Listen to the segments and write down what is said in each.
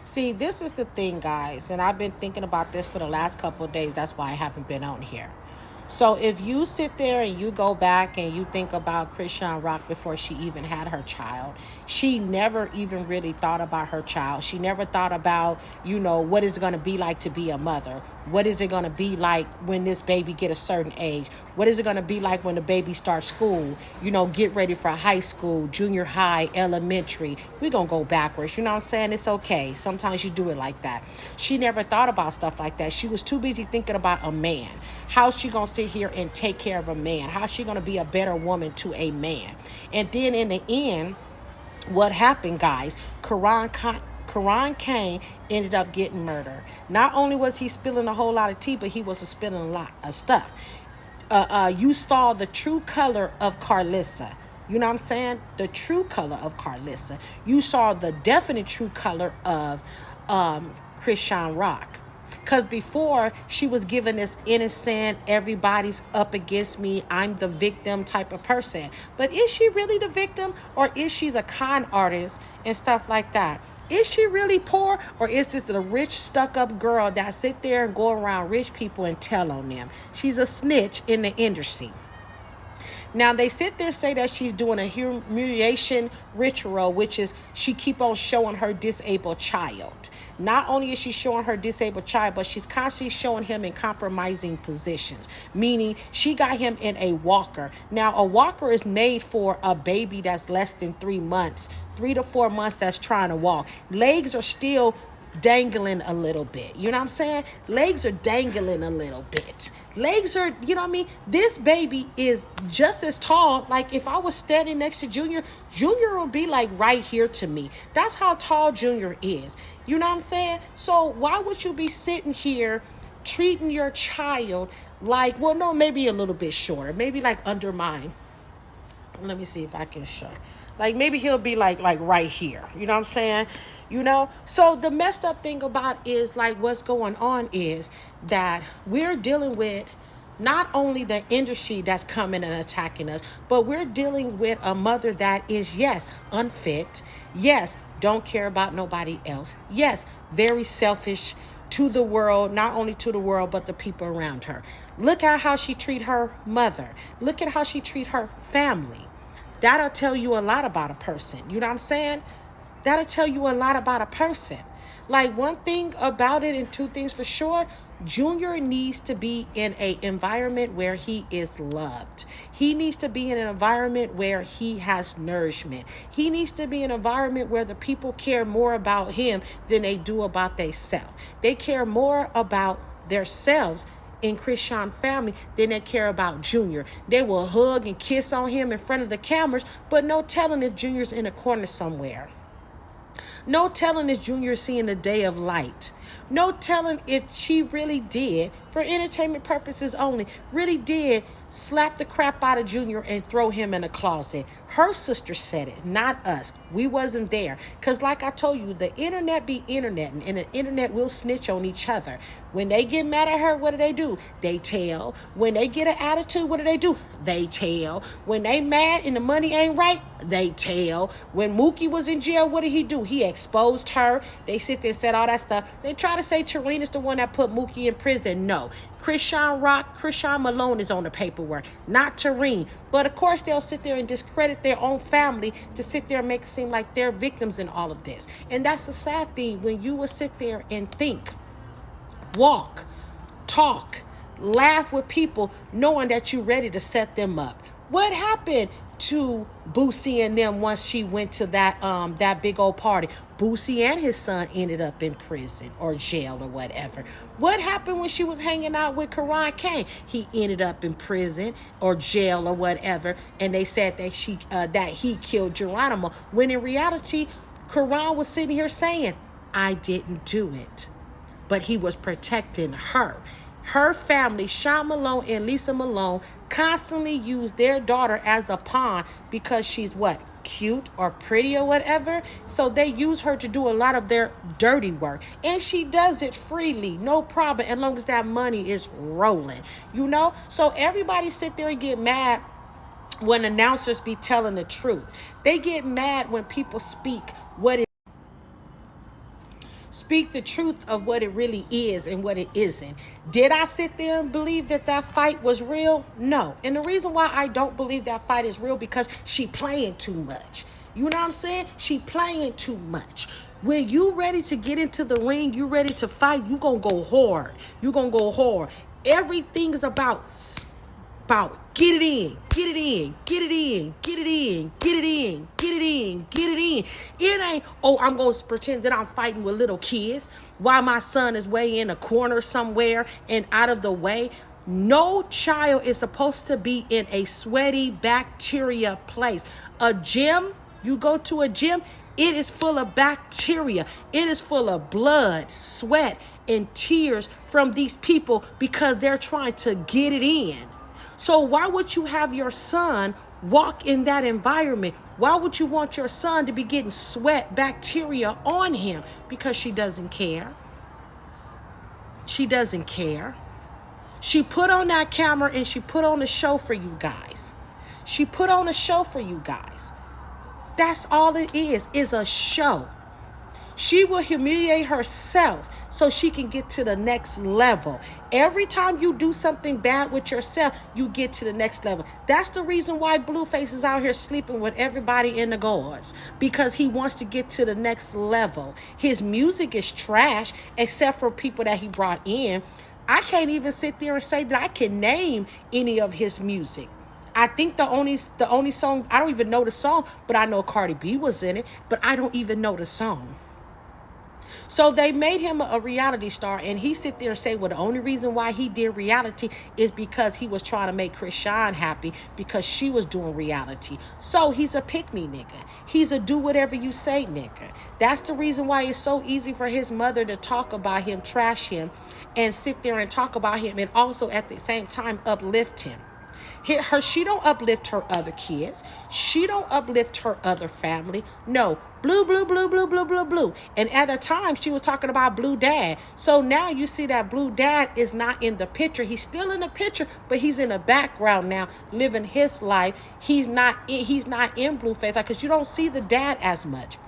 See, this is the thing, guys, and I've been thinking about this for the last couple of days. That's why I haven't been on here. So if you sit there and you go back and you think about Chrisean Rock before she even had her child, she never even really thought about her child. She never thought about, what is it going to be like to be a mother? What is it going to be like when this baby get a certain age? What is it going to be like when the baby starts school? Get ready for high school, junior high, elementary. We're going to go backwards. You know what I'm saying? It's okay. Sometimes you do it like that. She never thought about stuff like that. She was too busy thinking about a man. How's she going to sit here and take care of a man? How's she going to be a better woman to a man? And then in the end, what happened, guys? Karan Kane ended up getting murdered. Not only was he spilling a whole lot of tea, but he was spilling a lot of stuff. You saw the true color of Carlissa. You know what I'm saying? The true color of Carlissa. You saw the definite true color of Chrisean Rock. Because before, she was given this innocent, everybody's up against me, I'm the victim type of person. But is she really the victim? Or is she a con artist and stuff like that? Is she really poor? Or is this a rich, stuck-up girl that sit there and go around rich people and tell on them? She's a snitch in the industry. Now, they sit there and say that she's doing a humiliation ritual, which is she keep on showing her disabled child. Not only is she showing her disabled child, but she's constantly showing him in compromising positions, meaning she got him in a walker. Now, a walker is made for a baby that's less than 3 months, 3 to 4 months that's trying to walk. Legs are still dangling a little bit. You know what I'm saying? Legs are dangling a little bit. Legs are, you know what I mean? This baby is just as tall. Like if I was standing next to Junior, Junior would be like right here to me. That's how tall Junior is. You know what I'm saying? So why would you be sitting here treating your child like, well, no, maybe a little bit shorter, maybe like under mine. Let me see if I can show. Like maybe he'll be like right here. You know what I'm saying? So the messed up thing about is like what's going on is that we're dealing with not only the industry that's coming and attacking us, but we're dealing with a mother that is, yes, unfit. Yes, don't care about nobody else. Yes, very selfish to the world, not only to the world, but the people around her. Look at how she treat her mother. Look at how she treat her family. That'll tell you a lot about a person. You know what I'm saying? That'll tell you a lot about a person. Like one thing about it and two things for sure, Junior needs to be in an environment where he is loved. He needs to be in an environment where he has nourishment. He needs to be in an environment where the people care more about him than they do about themselves. They care more about themselves in Chrisean family than they care about Junior. They will hug and kiss on him in front of the cameras, but no telling if Junior's in a corner somewhere. No telling if Junior's seeing the day of light. No telling if she really did, for entertainment purposes only, really did slap the crap out of Junior and throw him in a closet. Her sister said it, not us. We wasn't there. Because like I told you, the internet be internet, and the internet will snitch on each other. When they get mad at her, what do? They tell. When they get an attitude, what do? They tell. When they mad and the money ain't right, they tell. When Mookie was in jail, what did he do? He exposed her. They sit there and said all that stuff. They try to say Tarina's the one that put Mookie in prison. No. Chrisean Malone is on the paperwork, not Tarine. But of course, they'll sit there and discredit their own family to sit there and make it seem like they're victims in all of this. And that's the sad thing when you will sit there and think, walk, talk, laugh with people, knowing that you're ready to set them up. What happened to Boosie and them once she went to that big old party? Boosie and his son ended up in prison or jail or whatever. What happened when she was hanging out with Karan Kane? He ended up in prison or jail or whatever, and they said that he killed Geronimo. When in reality, Karan was sitting here saying, "I didn't do it," but he was protecting her. Her family, Sean Malone and Lisa Malone, constantly use their daughter as a pawn because she's what? Cute or pretty or whatever. So they use her to do a lot of their dirty work. And she does it freely, no problem, as long as that money is rolling. So everybody sit there and get mad when announcers be telling the truth. They get mad when people speak speak the truth of what it really is and what it isn't. Did I sit there and believe that that fight was real? No. And the reason why I don't believe that fight is real, because she playing too much. You know what I'm saying? She playing too much. When you ready to get into the ring, you ready to fight, you gonna go hard. You gonna go hard. Everything is about get it in, get it in, get it in, get it in, get it in, get it in, get it in. It ain't, oh, I'm going to pretend that I'm fighting with little kids while my son is way in a corner somewhere and out of the way. No child is supposed to be in a sweaty bacteria place. A gym, you go to a gym, it is full of bacteria. It is full of blood, sweat, and tears from these people because they're trying to get it in. So why would you have your son walk in that environment? Why would you want your son to be getting sweat, bacteria on him? Because she doesn't care. She doesn't care. She put on that camera and she put on a show for you guys. She put on a show for you guys. That's all it is a show. She will humiliate herself so she can get to the next level. Every time you do something bad with yourself, you get to the next level. That's the reason why Blueface is out here sleeping with everybody in the guards, because he wants to get to the next level. His music is trash, except for people that he brought in. I can't even sit there and say that I can name any of his music. I think the only song, I don't even know the song, but I know Cardi B was in it, but I don't even know the song. So they made him a reality star, and he sit there and say, well, the only reason why he did reality is because he was trying to make Chrisean happy because she was doing reality. So he's a pick-me nigga. He's a do whatever you say nigga. That's the reason why it's so easy for his mother to talk about him, trash him, and sit there and talk about him, and also at the same time uplift him. She don't uplift her other kids. She don't uplift her other family. No, blue, blue, blue, blue, blue, blue, blue. And at the time, she was talking about Blue Dad. So now you see that Blue Dad is not in the picture. He's still in the picture, but he's in the background now, living his life. He's not in Blueface, because you don't see the dad as much.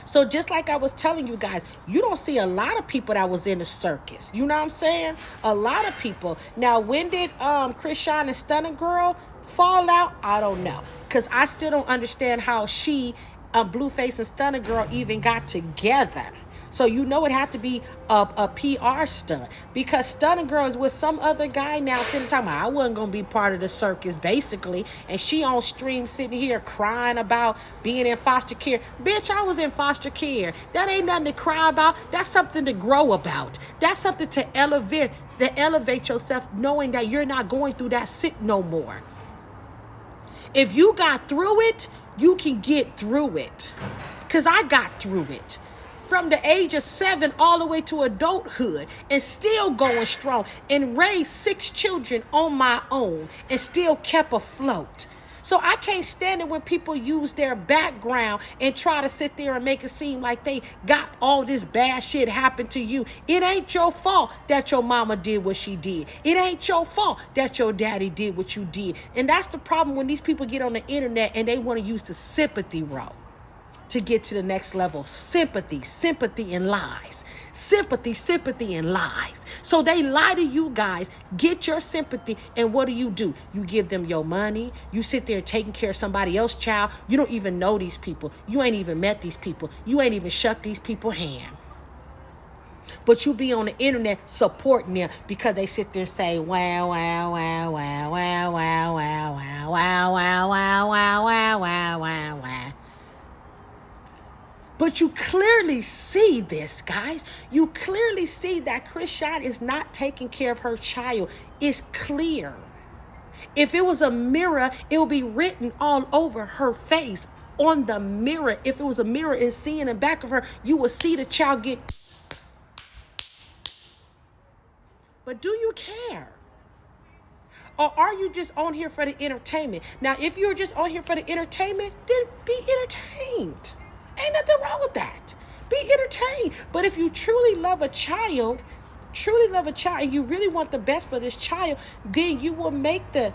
So just like I was telling you guys, you don't see a lot of people that was in the circus. You know what I'm saying? A lot of people. Now, when did Chrisean and Stunna Girl fall out? I don't know. Because I still don't understand how Blueface and Stunna Girl even got together. So you know it had to be a PR stunt, because Stunna Girl is with some other guy now sitting talking about, I wasn't going to be part of the circus, basically. And she on stream sitting here crying about being in foster care. Bitch, I was in foster care. That ain't nothing to cry about. That's something to grow about. That's something to elevate yourself, knowing that you're not going through that sick no more. If you got through it, you can get through it. Because I got through it. From the age of 7 all the way to adulthood, and still going strong, and raised 6 children on my own and still kept afloat. So I can't stand it when people use their background and try to sit there and make it seem like they got all this bad shit happen to you. It ain't your fault that your mama did what she did. It ain't your fault that your daddy did what you did. And that's the problem when these people get on the internet and they want to use the sympathy role to get to the next level. Sympathy and lies. Sympathy and lies. So they lie to you guys, get your sympathy, and what do? You give them your money. You sit there taking care of somebody else's child. You don't even know these people. You ain't even met these people. You ain't even shook these people's hand. But you be on the internet supporting them because they sit there and say, wow, wow, wow, wow, wow, wow, wow, wow, wow, wow, wow, wow, wow, wow, wow, wow. But you clearly see this, guys. You clearly see that Chrisean is not taking care of her child. It's clear. If it was a mirror, it would be written all over her face. On the mirror, if it was a mirror and seeing the back of her, you would see the child get. But do you care? Or are you just on here for the entertainment? Now, if you're just on here for the entertainment, then be entertained. Ain't nothing wrong with that. Be entertained. But if you truly love a child, and you really want the best for this child, then you will make the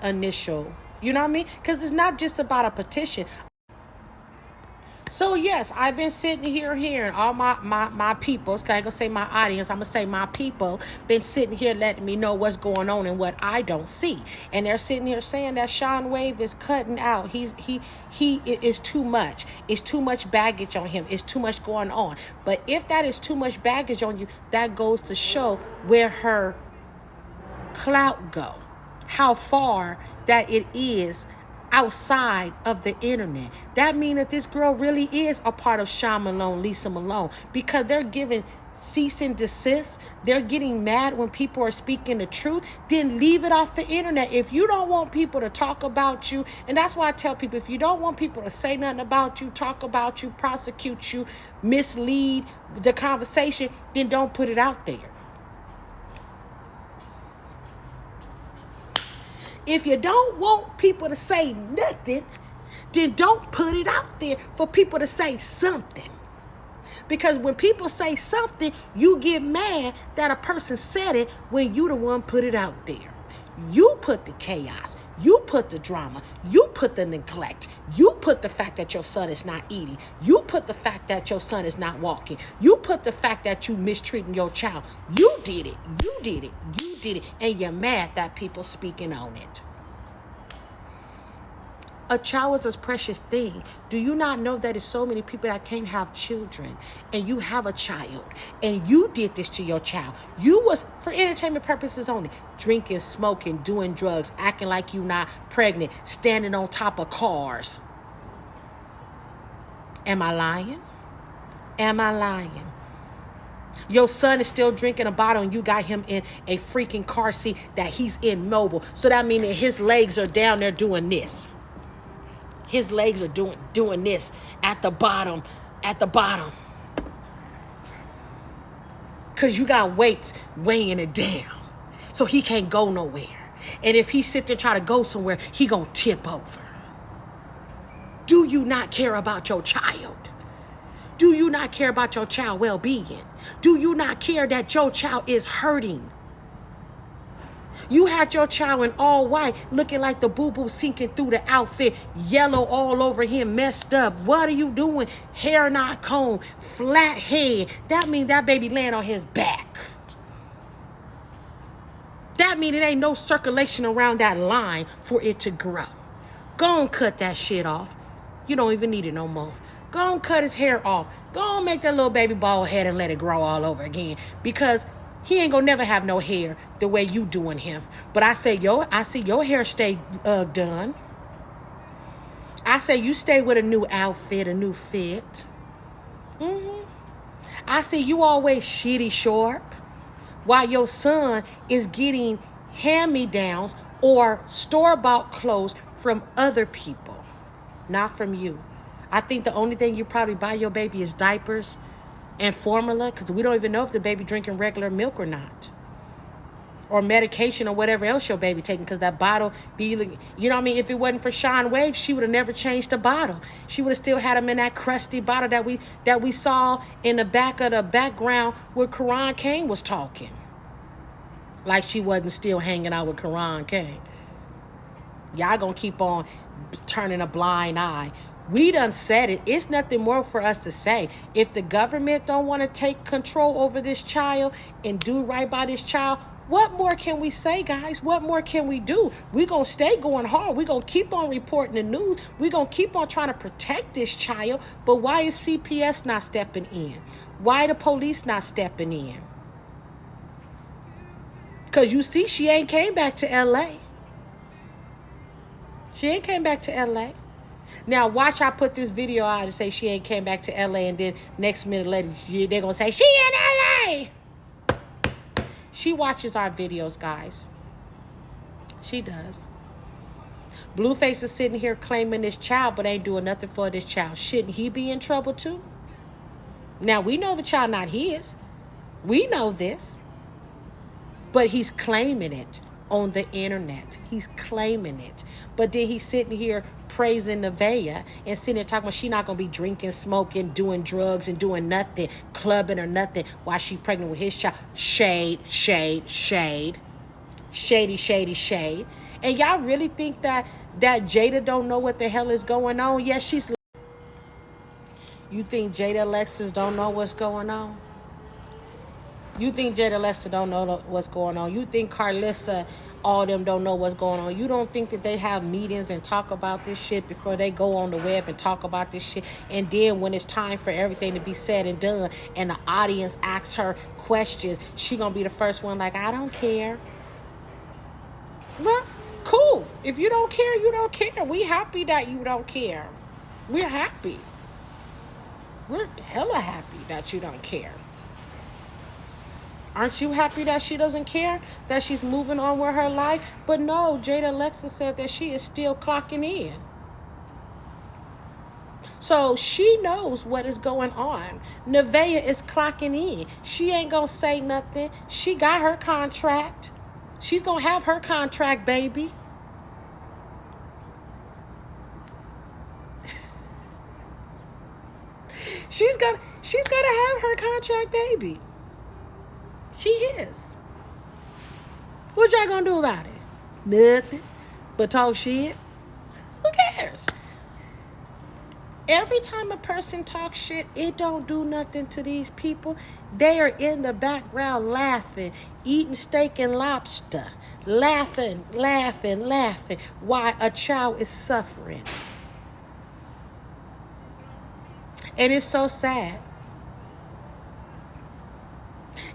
initial, you know what I mean? Because it's not just about a petition. So yes, I've been sitting here hearing all my peoples, I ain't gonna say my audience, I'm gonna say my people, been sitting here letting me know what's going on and what I don't see. And they're sitting here saying that Sean Wave is cutting out. He is too much. It's too much baggage on him. It's too much going on. But if that is too much baggage on you, that goes to show where her clout go, how far that it is outside of the internet. That means that this girl really is a part of Sean Malone, Lisa Malone, because they're giving cease and desist. They're getting mad when people are speaking the truth. Then leave it off the internet. If you don't want people to talk about you, and that's why I tell people, if you don't want people to say nothing about you, talk about you, prosecute you, mislead the conversation, then don't put it out there. If you don't want people to say nothing, then don't put it out there for people to say something. Because when people say something, you get mad that a person said it when you the one put it out there. You put the chaos. You put the drama. You put the neglect. You put the fact that your son is not eating. You put the fact that your son is not walking. You put the fact that you mistreating your child. You did it. You did it. You did it. And you're mad that people speaking on it. A child is a precious thing. Do you not know that there's so many people that can't have children, and you have a child, and you did this to your child? You was, for entertainment purposes only, drinking, smoking, doing drugs, acting like you not pregnant, standing on top of cars. Am I lying? Am I lying? Your son is still drinking a bottle and you got him in a freaking car seat that he's immobile. So that means that his legs are down there doing this. His legs are doing this at the bottom. Because you got weights weighing it down. So he can't go nowhere. And if he sit there try to go somewhere, he gonna tip over. Do you not care about your child? Do you not care about your child well-being? Do you not care that your child is hurting? You had your child in all white, looking like the boo-boo sinking through the outfit, yellow all over him, messed up. What are you doing? Hair not combed, flat head. That means that baby laying on his back. That means it ain't no circulation around that line for it to grow. Go and cut that shit off. You don't even need it no more. Go and cut his hair off. Go and make that little baby bald head and let it grow all over again. Because he ain't gonna never have no hair the way you doing him. But I see your hair stay done. I say you stay with a new outfit, a new fit. I see you always shitty sharp while your son is getting hand-me-downs or store-bought clothes from other people, not from you. I think the only thing you probably buy your baby is diapers and formula, because we don't even know if the baby drinking regular milk or not, or medication or whatever else your baby taking, because that bottle be, you know what I mean? If it wasn't for Sean Wave, she would have never changed the bottle. She would have still had him in that crusty bottle that we saw in the back of the background where Karan Kane was talking, like she wasn't still hanging out with Karan Kane. Y'all gonna keep on turning a blind eye. We done said it. It's nothing more for us to say. If the government don't want to take control over this child and do right by this child, what more can we say, guys? What more can we do? We're going to stay going hard. We're going to keep on reporting the news. We're going to keep on trying to protect this child. But why is CPS not stepping in? Why the police not stepping in? Because you see, she ain't came back to L.A. She ain't came back to L.A. Now, watch I put this video out and say she ain't came back to L.A. and then next minute later, they're going to say, she in L.A. She watches our videos, guys. She does. Blueface is sitting here claiming this child, but ain't doing nothing for this child. Shouldn't he be in trouble too? Now, we know the child not his. We know this. But he's claiming it on the internet. He's claiming it. But then he's sitting here praising Nevaeh and sitting there talking about she not going to be drinking, smoking, doing drugs and doing nothing, clubbing or nothing while she pregnant with his child. Shade, shade, shade. Shady, shady, shade. And y'all really think that Jada don't know what the hell is going on? Yes, You think Jada Alexis don't know what's going on? You think Jada Lester don't know what's going on? You think Carlissa, all of them don't know what's going on? You don't think that they have meetings and talk about this shit before they go on the web and talk about this shit? And then when it's time for everything to be said and done and the audience asks her questions, she gonna be the first one like, I don't care. Well, cool. If you don't care, you don't care. We happy that you don't care. We're happy. We're hella happy that you don't care. Aren't you happy that she doesn't care? That she's moving on with her life? But no, Jada Alexis said that she is still clocking in. So she knows what is going on. Nevaeh is clocking in. She ain't gonna say nothing. She got her contract. She's gonna have her contract, baby. She's gonna have her contract, baby. She is. What y'all gonna do about it? Nothing. But talk shit? Who cares? Every time a person talks shit, it don't do nothing to these people. They are in the background laughing, eating steak and lobster, laughing, while a child is suffering. And it's so sad.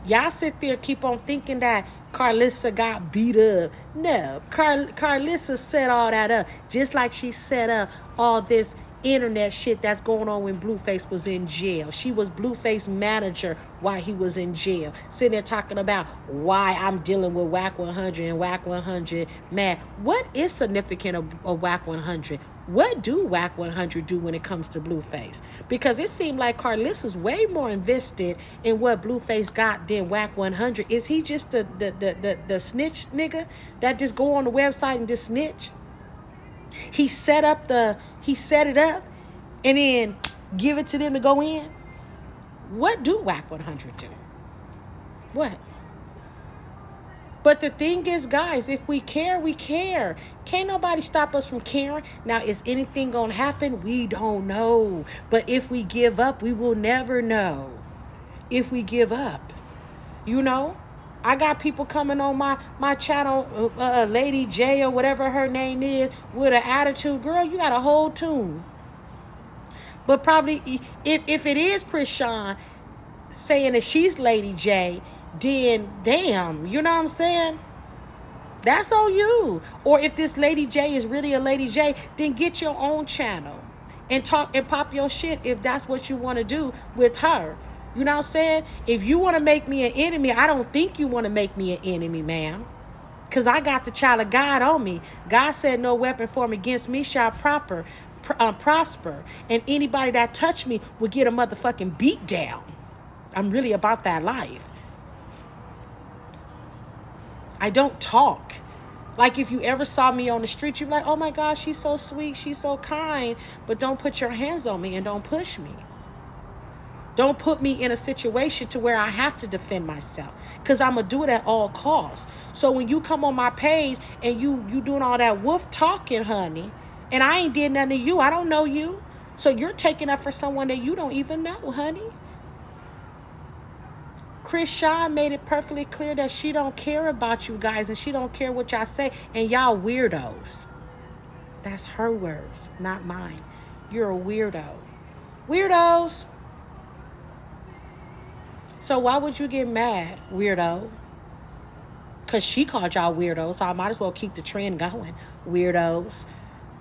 Y'all sit there, keep on thinking that Carlissa got beat up. No, Carlissa set all that up. Just like she set up all this internet shit that's going on when Blueface was in jail. She was Blueface manager while he was in jail. Sitting there talking about why I'm dealing with Wack 100 and Wack 100. Man, what is significant of Wack 100? What do Wack 100 do when it comes to Blueface? Because it seemed like Carlissa's way more invested in what Blueface got than Wack 100. Is he just the snitch nigga that just go on the website and just snitch? He set it up and then give it to them to go in. What do Wack 100 do? What? But the thing is, guys, if we care, we care. Can't nobody stop us from caring. Now, is anything gonna happen? We don't know. But if we give up, we will never know. If we give up, you know? I got people coming on my channel, Lady J or whatever her name is, with an attitude. Girl, you got a whole tune. But probably, if it is Chrisean saying that she's Lady J, then damn, you know what I'm saying? That's on you. Or if this Lady J is really a Lady J, then get your own channel and talk and pop your shit if that's what you want to do with her. You know what I'm saying? If you want to make me an enemy, I don't think you want to make me an enemy, ma'am. Because I got the child of God on me. God said no weapon formed against me shall prosper. And anybody that touch me will get a motherfucking beat down. I'm really about that life. I don't talk. Like if you ever saw me on the street, you'd be like, oh my gosh, she's so sweet, she's so kind. But don't put your hands on me and don't push me. Don't put me in a situation to where I have to defend myself, because I'm going to do it at all costs. So when you come on my page and you doing all that wolf talking, honey, and I ain't did nothing to you, I don't know you. So you're taking up for someone that you don't even know, honey. Chrisean made it perfectly clear that she don't care about you guys and she don't care what y'all say, and y'all weirdos. That's her words, not mine. You're a weirdo. Weirdos. So why would you get mad, weirdo? Because she called y'all weirdos, so I might as well keep the trend going, weirdos.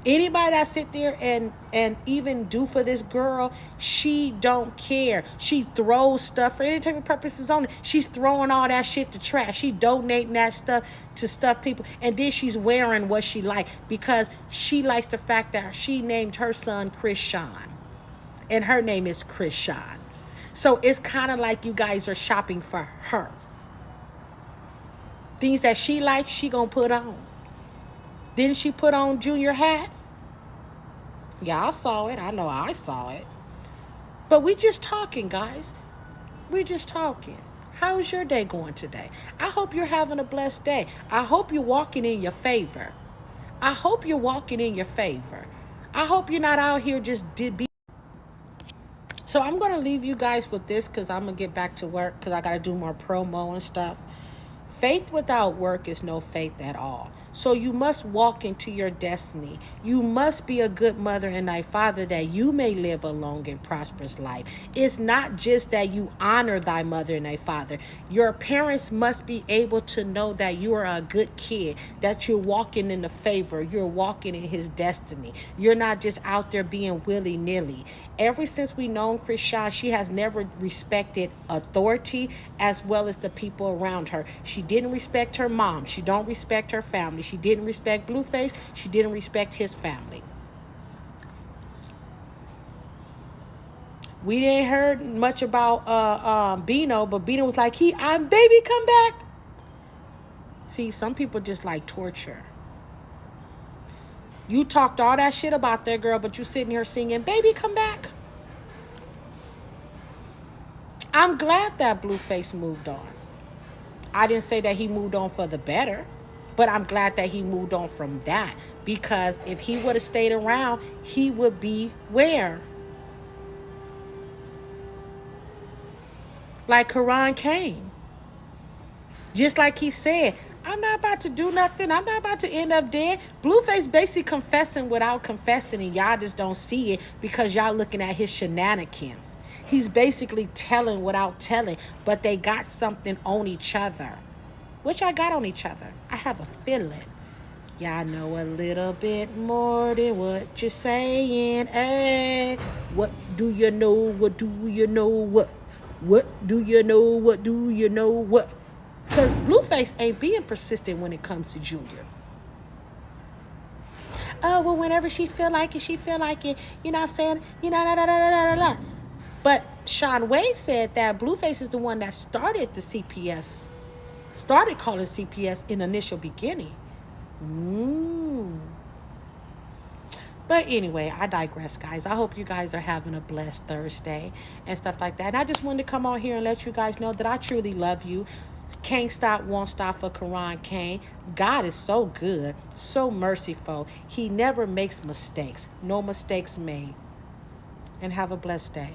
Anybody that sit there and even do for this girl, she don't care. She throws stuff for any type of purposes on it. She's throwing all that shit to trash. She donating that stuff to stuff people. And then she's wearing what she like because she likes the fact that she named her son Chrisean. And her name is Chrisean. So it's kind of like you guys are shopping for her. Things that she likes, she gonna put on. Didn't she put on Junior hat? Yeah, I saw it. I know I saw it. But we just talking, guys. We just talking. How's your day going today? I hope you're having a blessed day. I hope you're walking in your favor. I hope you're walking in your favor. I hope you're not out here just So I'm going to leave you guys with this because I'm going to get back to work because I got to do more promo and stuff. Faith without work is no faith at all. So you must walk into your destiny. You must be a good mother and thy father that you may live a long and prosperous life. It's not just that you honor thy mother and thy father. Your parents must be able to know that you are a good kid, that you're walking in the favor, you're walking in his destiny. You're not just out there being willy-nilly. Ever since we known Chrisean, she has never respected authority as well as the people around her. She didn't respect her mom. She don't respect her family. She didn't respect Blueface. She didn't respect his family. We didn't heard much about Bino, but Bino was like, I'm baby, come back. See, some people just like torture. You talked all that shit about that girl, but you sitting here singing, baby, come back. I'm glad that Blueface moved on. I didn't say that he moved on for the better, but I'm glad that he moved on from that, because if he would have stayed around, he would be where? Like Karan came. Just like he said, I'm not about to do nothing. I'm not about to end up dead. Blueface basically confessing without confessing, and y'all just don't see it because y'all looking at his shenanigans. He's basically telling without telling, but they got something on each other. What y'all got on each other? I have a feeling y'all know a little bit more than what you're saying. Hey, what do you know? What do you know? What do you know? What do you know? What? Because Blueface ain't being persistent when it comes to Junior. Oh, well, whenever she feel like it, she feel like it. You know what I'm saying? You know, da, da, da, da, da, da. But Sean Wave said that Blueface is the one that started the CPS, started calling CPS in initial beginning. But anyway, I digress, guys. I hope you guys are having a blessed Thursday and stuff like that. And I just wanted to come on here and let you guys know that I truly love you. Can't stop, won't stop for Karan Kane. God is so good, so merciful. He never makes mistakes. No mistakes made. And have a blessed day.